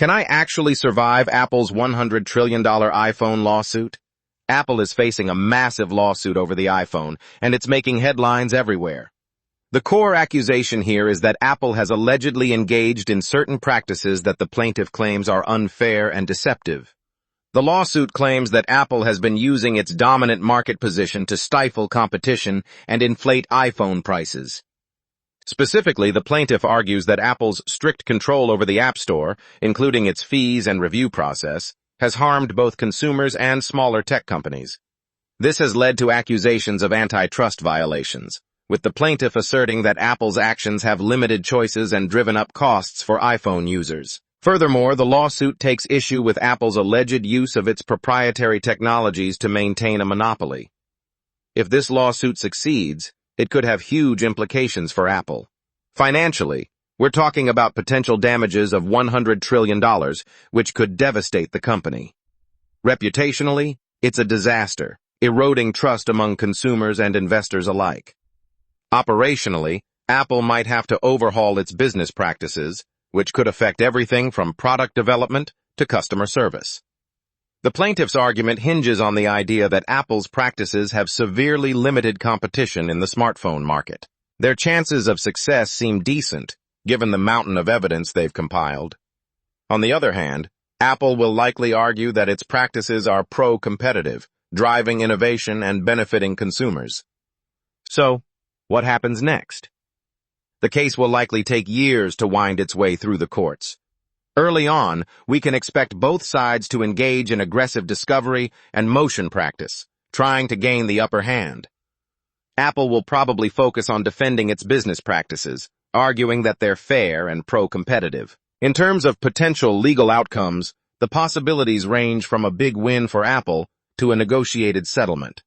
Can I actually survive Apple's $100 trillion iPhone lawsuit? Apple is facing a massive lawsuit over the iPhone, and it's making headlines everywhere. The core accusation here is that Apple has allegedly engaged in certain practices that the plaintiff claims are unfair and deceptive. The lawsuit claims that Apple has been using its dominant market position to stifle competition and inflate iPhone prices. Specifically, the plaintiff argues that Apple's strict control over the App Store, including its fees and review process, has harmed both consumers and smaller tech companies. This has led to accusations of antitrust violations, with the plaintiff asserting that Apple's actions have limited choices and driven up costs for iPhone users. Furthermore, the lawsuit takes issue with Apple's alleged use of its proprietary technologies to maintain a monopoly. If this lawsuit succeeds, it could have huge implications for Apple. Financially, we're talking about potential damages of $100 trillion, which could devastate the company. Reputationally, it's a disaster, eroding trust among consumers and investors alike. Operationally, Apple might have to overhaul its business practices, which could affect everything from product development to customer service. The plaintiff's argument hinges on the idea that Apple's practices have severely limited competition in the smartphone market. Their chances of success seem decent, given the mountain of evidence they've compiled. On the other hand, Apple will likely argue that its practices are pro-competitive, driving innovation and benefiting consumers. So, what happens next? The case will likely take years to wind its way through the courts. Early on, we can expect both sides to engage in aggressive discovery and motion practice, trying to gain the upper hand. Apple will probably focus on defending its business practices, arguing that they're fair and pro-competitive. In terms of potential legal outcomes, the possibilities range from a big win for Apple to a negotiated settlement.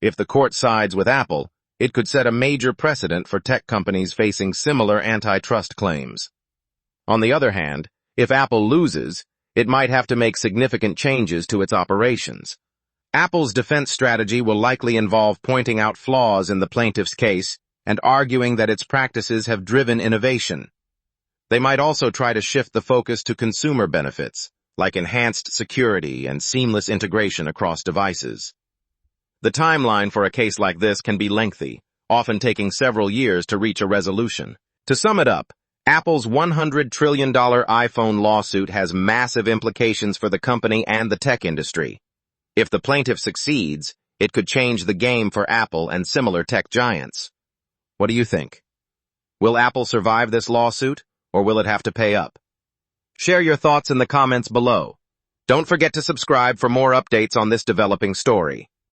If the court sides with Apple, it could set a major precedent for tech companies facing similar antitrust claims. On the other hand, if Apple loses, it might have to make significant changes to its operations. Apple's defense strategy will likely involve pointing out flaws in the plaintiff's case and arguing that its practices have driven innovation. They might also try to shift the focus to consumer benefits, like enhanced security and seamless integration across devices. The timeline for a case like this can be lengthy, often taking several years to reach a resolution. To sum it up, Apple's $100 trillion iPhone lawsuit has massive implications for the company and the tech industry. If the plaintiff succeeds, it could change the game for Apple and similar tech giants. What do you think? Will Apple survive this lawsuit, or will it have to pay up? Share your thoughts in the comments below. Don't forget to subscribe for more updates on this developing story.